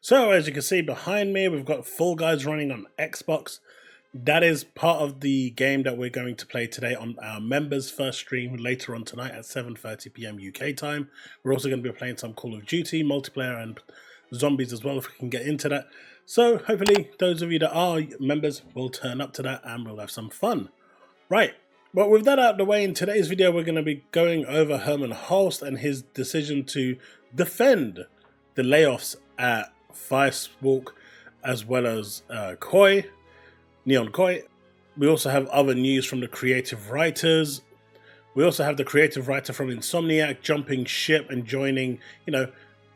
So as you can see behind me, we've got Fall Guys running on Xbox. That is part of the game that we're going to play today on our members' first stream later on tonight at 7:30 PM UK time. We're also going to be playing some Call of Duty, multiplayer and zombies as well if we can get into that. So hopefully those of you that are members will turn up to that and we'll have some fun. Right, well with that out of the way, in today's video we're going to be going over Herman Hulst and his decision to defend the layoffs at Firewalk as well as Neon Koi. We also have other news from the creative writers. We also have the creative writer from Insomniac jumping ship and joining,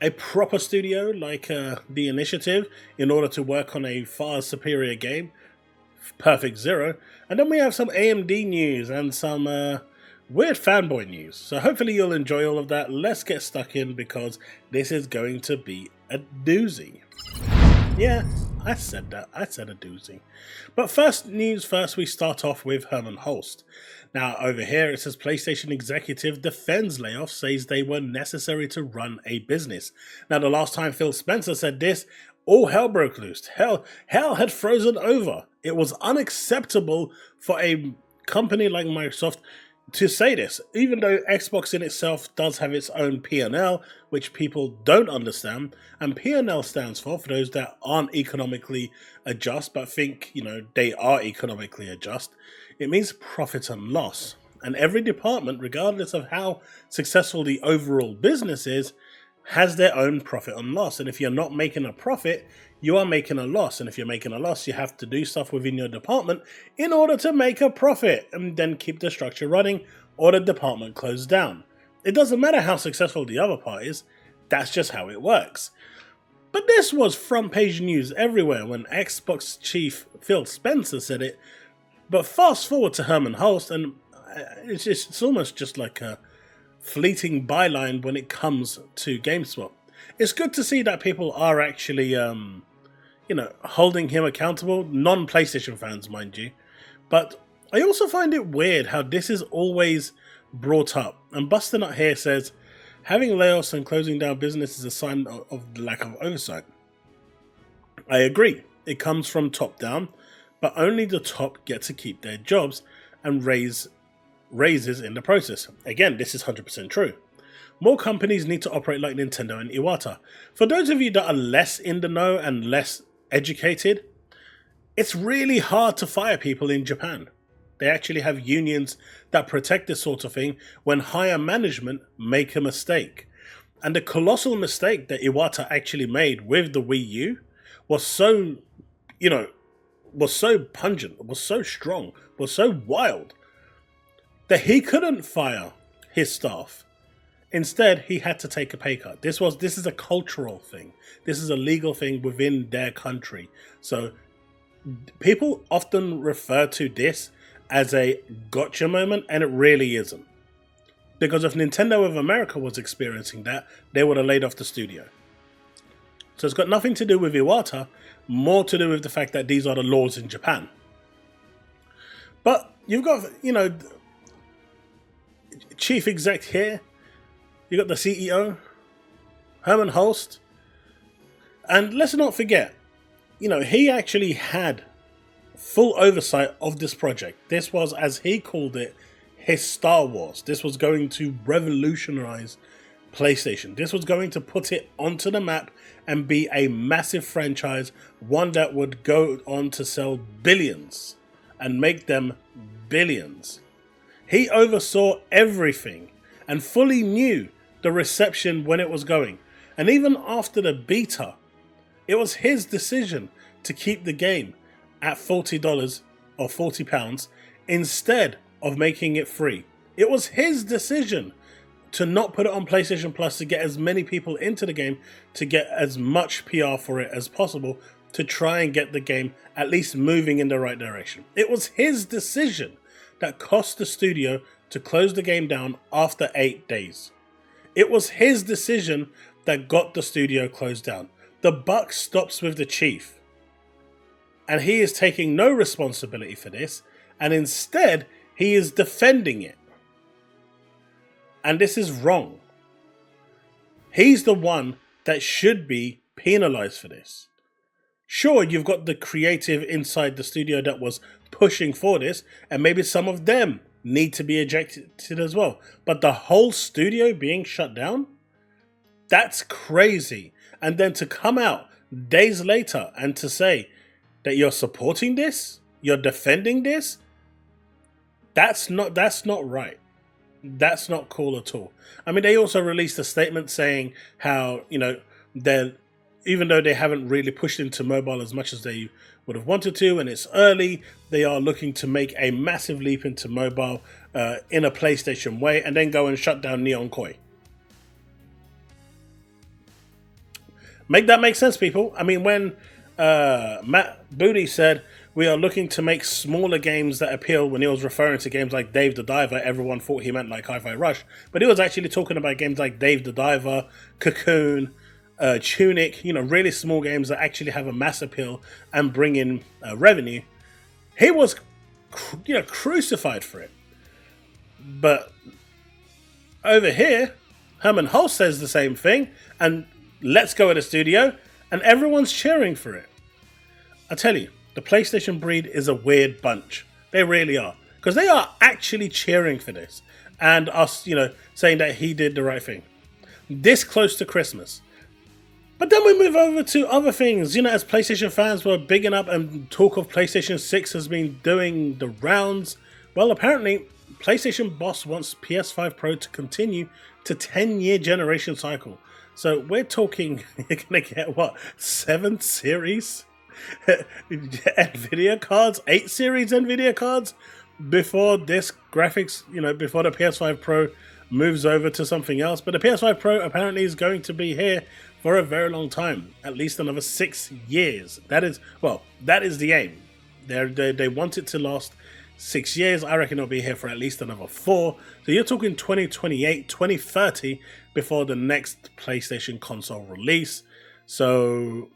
a proper studio like The Initiative in order to work on a far superior game, Perfect Zero. And then we have some AMD news and some weird fanboy news. So hopefully you'll enjoy all of that. Let's get stuck in because this is going to be a doozy. Yeah, I said that. I said a doozy. But first, we start off with Herman Hulst. Now, over here, it says PlayStation executive defends layoffs, says they were necessary to run a business. Now, the last time Phil Spencer said this, all hell broke loose. Hell had frozen over. It was unacceptable for a company like Microsoft to say this, even though Xbox in itself does have its own P&L, which people don't understand. And P&L stands for those that aren't economically adjust, but think, they are economically adjust. It means profit and loss. And every department, regardless of how successful the overall business is, has their own profit and loss. And if you're not making a profit, you are making a loss. And if you're making a loss, you have to do stuff within your department in order to make a profit and then keep the structure running or the department closed down. It doesn't matter how successful the other part is, that's just how it works. But this was front page news everywhere when Xbox chief Phil Spencer said it. But fast forward to Herman Hulst and it's almost just like a fleeting byline when it comes to GameSpot. It's good to see that people are actually, holding him accountable. Non-PlayStation fans, mind you. But I also find it weird how this is always brought up. And Bustin' Up here says, having layoffs and closing down business is a sign of lack of oversight. I agree. It comes from top down, but only the top get to keep their jobs and raises in the process. Again, this is 100% true. More companies need to operate like Nintendo and Iwata. For those of you that are less in the know and less educated, it's really hard to fire people in Japan. They actually have unions that protect this sort of thing when higher management make a mistake. And the colossal mistake that Iwata actually made with the Wii U was so pungent, was so strong, was so wild that he couldn't fire his staff. Instead, he had to take a pay cut. This is a cultural thing. This is a legal thing within their country. So people often refer to this as a gotcha moment, and it really isn't. Because if Nintendo of America was experiencing that, they would have laid off the studio. So it's got nothing to do with Iwata, more to do with the fact that these are the laws in Japan. But you've got, chief exec here, you got the CEO, Herman Hulst, and let's not forget, he actually had full oversight of this project. This was, as he called it, his Star Wars. This was going to revolutionize PlayStation. This was going to put it onto the map and be a massive franchise, one that would go on to sell billions and make them billions. He oversaw everything and fully knew the reception when it was going. And even after the beta, it was his decision to keep the game at $40 or £40 instead of making it free. It was his decision to not put it on PlayStation Plus to get as many people into the game, to get as much PR for it as possible, to try and get the game at least moving in the right direction. It was his decision that cost the studio to close the game down after 8 days. It was his decision that got the studio closed down. The buck stops with the chief. And he is taking no responsibility for this, and instead he is defending it. And this is wrong. He's the one that should be penalized for this. Sure, you've got the creative inside the studio that was pushing for this, and maybe some of them need to be ejected as well. But the whole studio being shut down? That's crazy. And then to come out days later and to say that you're supporting this, you're defending this, that's not right. That's not cool at all. I mean, they also released a statement saying how, they're, even though they haven't really pushed into mobile as much as they would have wanted to, and it's early, they are looking to make a massive leap into mobile in a PlayStation way, and then go and shut down Neon Koi. Make that make sense, people. I mean, when Matt Booty said, we are looking to make smaller games that appeal, when he was referring to games like Dave the Diver, everyone thought he meant like Hi-Fi Rush. But he was actually talking about games like Dave the Diver, Cocoon, Tunic, really small games that actually have a mass appeal and bring in revenue. He was, crucified for it. But over here, Herman Hulst says the same thing, and let's go at the studio, and everyone's cheering for it. I tell you, the PlayStation breed is a weird bunch. They really are. Because they are actually cheering for this. And us, saying that he did the right thing. This close to Christmas. But then we move over to other things. As PlayStation fans were bigging up and talk of PlayStation 6 has been doing the rounds. Well, apparently, PlayStation boss wants PS5 Pro to continue to 10-year generation cycle. So we're talking, you're going to get, 7 series NVIDIA cards? 8 series NVIDIA cards? Before this graphics, before the PS5 Pro moves over to something else. But the PS5 Pro apparently is going to be here for a very long time, at least another 6 years. That is the aim. They want it to last 6 years. I reckon it'll be here for at least another 4. So you're talking 2028, 2030 before the next PlayStation console release. So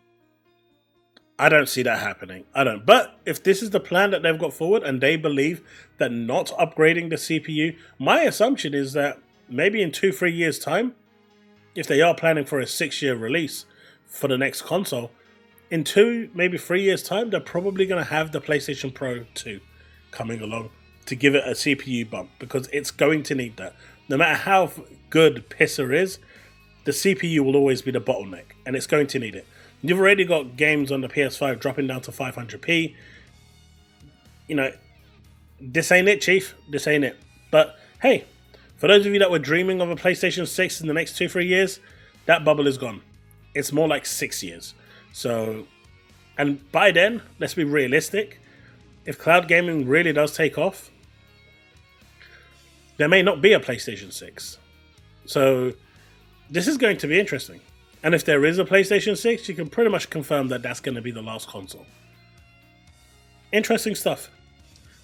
I don't see that happening. I don't. But if this is the plan that they've got forward and they believe that not upgrading the CPU, my assumption is that maybe in 2-3 years' time, if they are planning for a 6-year release for the next console, in 2, maybe 3 years' time, they're probably going to have the PlayStation Pro 2 coming along to give it a CPU bump, because it's going to need that. No matter how good Pisser is, the CPU will always be the bottleneck, and it's going to need it. You've already got games on the PS5 dropping down to 500p. This ain't it, Chief. This ain't it. But hey, for those of you that were dreaming of a PlayStation 6 in the next 2-3 years, that bubble is gone. It's more like 6 years. So, and by then, let's be realistic. If cloud gaming really does take off, there may not be a PlayStation 6. So, this is going to be interesting. And if there is a PlayStation 6, you can pretty much confirm that that's going to be the last console. Interesting stuff.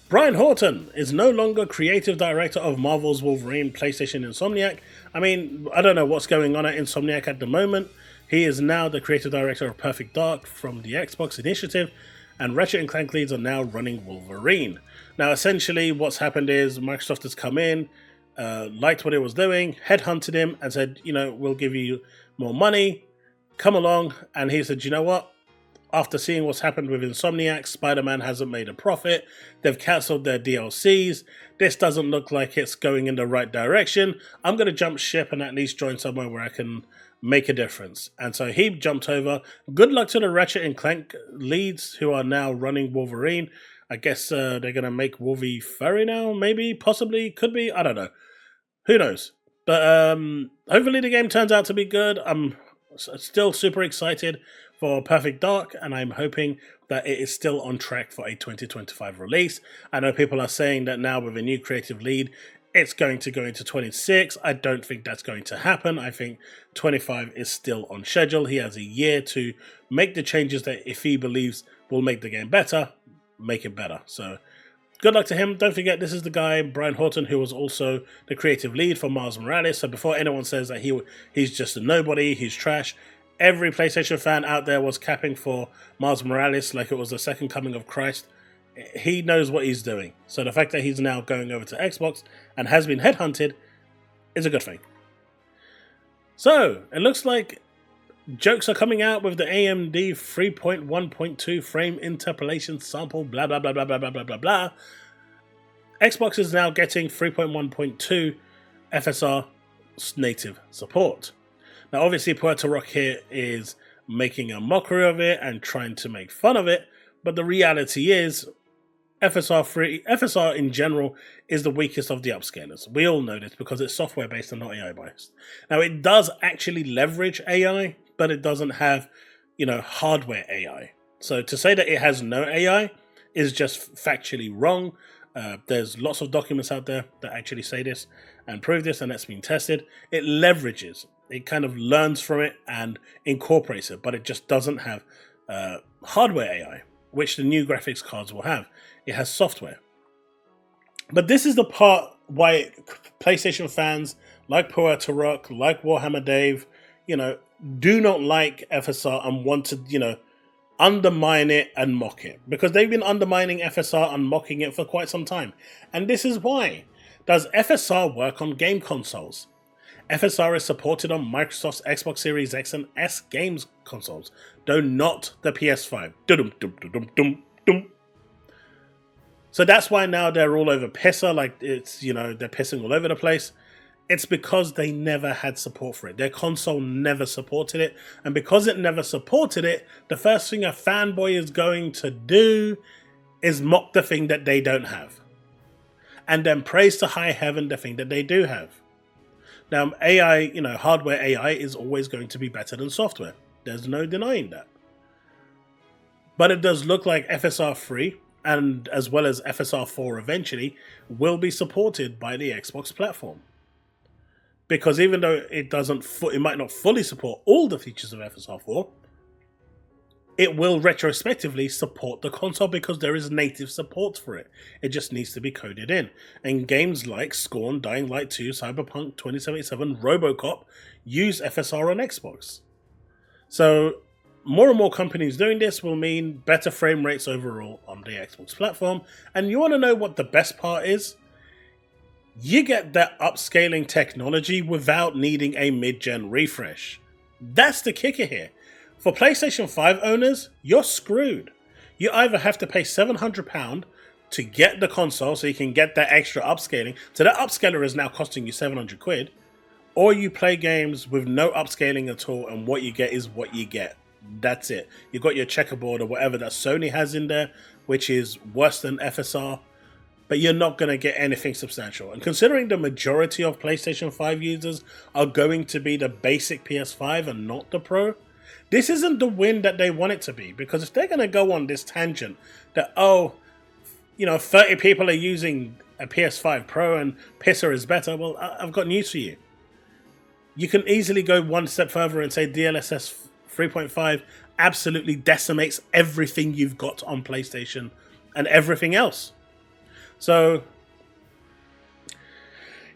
Brian Horton is no longer creative director of Marvel's Wolverine, PlayStation Insomniac. I mean, I don't know what's going on at Insomniac at the moment. He is now the creative director of Perfect Dark from the Xbox Initiative, and Ratchet & Clank leads are now running Wolverine. Now, essentially, what's happened is Microsoft has come in, liked what he was doing, headhunted him, and said, we'll give you more money, come along. And he said, you know what? After seeing what's happened with Insomniac, Spider-Man hasn't made a profit. They've cancelled their DLCs. This doesn't look like it's going in the right direction. I'm going to jump ship and at least join somewhere where I can make a difference. And so he jumped over. Good luck to the Ratchet and Clank leads who are now running Wolverine. I guess they're going to make Wolvie furry now, maybe, possibly, could be, I don't know. Who knows? But hopefully the game turns out to be good. I'm still super excited for Perfect Dark, and I'm hoping that it is still on track for a 2025 release. I know people are saying that now with a new creative lead, it's going to go into 26. I don't think that's going to happen. I think 25 is still on schedule. He has a year to make the changes that if he believes will make the game better, make it better. So good luck to him. Don't forget, this is the guy, Brian Horton, who was also the creative lead for Miles Morales. So before anyone says that he's just a nobody, he's trash, every PlayStation fan out there was capping for Miles Morales like it was the second coming of Christ. He knows what he's doing. So the fact that he's now going over to Xbox and has been headhunted is a good thing. So it looks like Jokes are coming out with the AMD 3.1.2 frame interpolation sample, blah, blah, blah, blah, blah, blah, blah, blah, blah. Xbox is now getting 3.1.2 FSR native support. Now, obviously, Puerto Rock here is making a mockery of it and trying to make fun of it, but the reality is FSR in general is the weakest of the upscalers. We all know this because it's software based and not AI based. Now, it does actually leverage AI, but it doesn't have, hardware AI. So to say that it has no AI is just factually wrong. There's lots of documents out there that actually say this and prove this, and that's been tested. It leverages, it kind of learns from it and incorporates it, but it just doesn't have hardware AI, which the new graphics cards will have. It has software. But this is the part why PlayStation fans like Puerto Rock, like Warhammer Dave, do not like FSR and want to, undermine it and mock it. Because they've been undermining FSR and mocking it for quite some time. And this is why. Does FSR work on game consoles? FSR is supported on Microsoft's Xbox Series X and S games consoles, though not the PS5. Dum-dum-dum-dum-dum. So that's why now they're all over pisser, like it's, they're pissing all over the place. It's because they never had support for it. Their console never supported it. And because it never supported it, the first thing a fanboy is going to do is mock the thing that they don't have. And then praise to high heaven the thing that they do have. Now, AI, hardware AI is always going to be better than software. There's no denying that. But it does look like FSR 3, and as well as FSR 4 eventually, will be supported by the Xbox platform. Because even though it might not fully support all the features of FSR 4, it will retrospectively support the console because there is native support for it. It just needs to be coded in. And games like Scorn, Dying Light 2, Cyberpunk 2077, RoboCop use FSR on Xbox. So more and more companies doing this will mean better frame rates overall on the Xbox platform. And you want to know what the best part is? You get that upscaling technology without needing a mid-gen refresh. That's the kicker here. For PlayStation 5 owners, you're screwed. You either have to pay £700 to get the console so you can get that extra upscaling, so that upscaler is now costing you 700 quid, or you play games with no upscaling at all and what you get is what you get. That's it. You got your checkerboard or whatever that Sony has in there, which is worse than FSR, but you're not going to get anything substantial. And considering the majority of PlayStation 5 users are going to be the basic PS5 and not the Pro, this isn't the win that they want it to be. Because if they're going to go on this tangent that, 30 people are using a PS5 Pro and pisser is better, well, I've got news for you. You can easily go one step further and say DLSS 3.5 absolutely decimates everything you've got on PlayStation and everything else. So,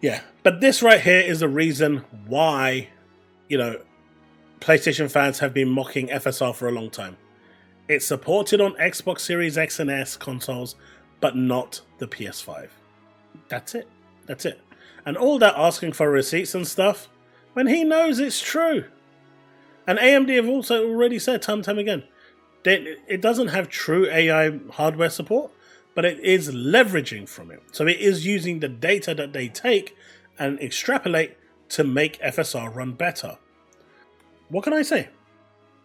yeah. But this right here is the reason why, PlayStation fans have been mocking FSR for a long time. It's supported on Xbox Series X and S consoles, but not the PS5. That's it. That's it. And all that asking for receipts and stuff, when he knows it's true. And AMD have also already said time and time again, it doesn't have true AI hardware support, but it is leveraging from it. So it is using the data that they take and extrapolate to make FSR run better. What can I say?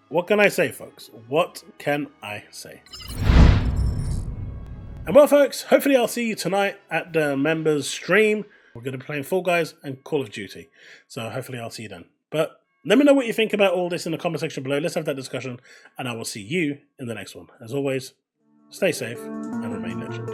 What can I say, folks? What can I say? And well, folks, hopefully I'll see you tonight at the members stream. We're going to be playing Fall Guys and Call of Duty. So hopefully I'll see you then. But let me know what you think about all this in the comment section below. Let's have that discussion, and I will see you in the next one. As always, stay safe and remain legend.